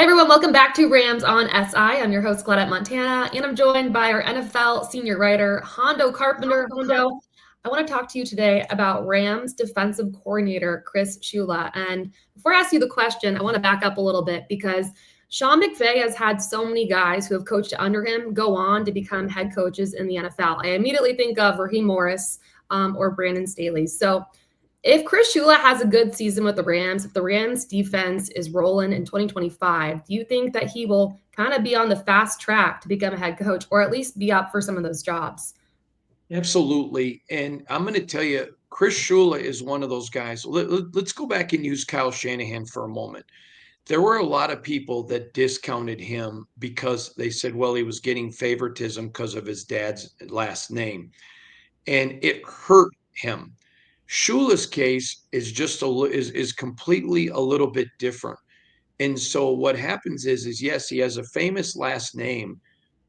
Everyone, welcome back to Rams on SI. I'm your host, Claudette Montana, and I'm joined by our NFL senior writer, Hondo Carpenter. Hondo, I want to talk to you today about Rams defensive coordinator, Chris Shula. And before I ask you the question, I want to back up a little bit because Sean McVay has had so many guys who have coached under him go on to become head coaches in the NFL. I immediately think of Raheem Morris or Brandon Staley. So if Chris Shula has a good season with the Rams, if the Rams defense is rolling in 2025, do you think that he will kind of be on the fast track to become a head coach or at least be up for some of those jobs? Absolutely. And I'm going to tell you, Chris Shula is one of those guys. Let's go back and use Kyle Shanahan for a moment. There were a lot of people that discounted him because they said, well, he was getting favoritism because of his dad's last name. And it hurt him. Shula's case is just is completely a little bit different. And so what happens is yes, he has a famous last name,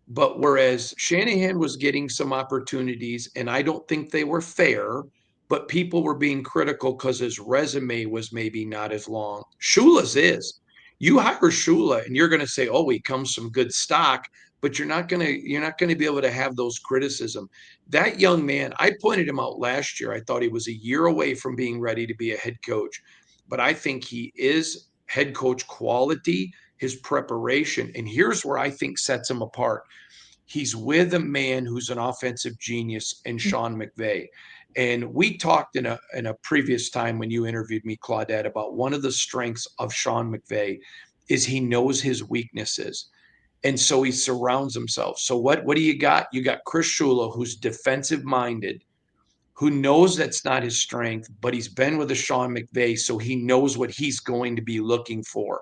but whereas Shanahan was getting some opportunities, and I don't think they were fair, but people were being critical because his resume was maybe not as long. Shula's is. You hire Shula, and you're going to say, "Oh, he comes from good stock," but you're not going to be able to have those criticism. That young man, I pointed him out last year. I thought he was a year away from being ready to be a head coach, but I think he is head coach quality. His preparation, and here's where I think sets him apart. He's with a man who's an offensive genius in Sean McVay. And we talked in a previous time when you interviewed me, Claudette, about one of the strengths of Sean McVay is he knows his weaknesses. And so he surrounds himself. So what do you got? You got Chris Shula, who's defensive minded, who knows that's not his strength, but he's been with a Sean McVay, so he knows what he's going to be looking for.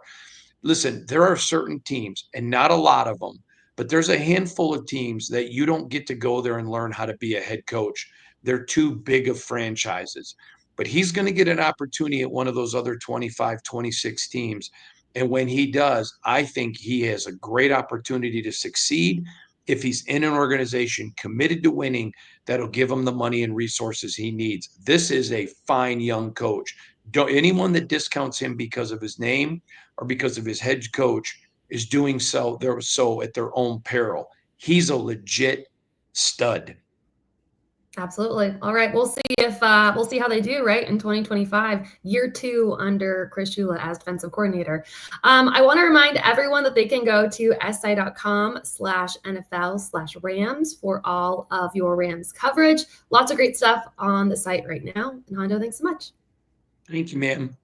Listen, there are certain teams, and not a lot of them, but there's a handful of teams that you don't get to go there and learn how to be a head coach. They're too big of franchises. But he's going to get an opportunity at one of those other 25, 26 teams. And when he does, I think he has a great opportunity to succeed if he's in an organization committed to winning that'll give him the money and resources he needs. This is a fine young coach. Don't anyone that discounts him because of his name or because of his head coach is doing so at their own peril. He's a legit stud. Absolutely. All right, we'll see how they do right in 2025, year two under Chris Shula as defensive coordinator. I want to remind everyone that they can go to si.com/NFL/Rams for all of your Rams coverage. Lots of great stuff on the site right now. And Hondo, thanks so much. Thank you, man.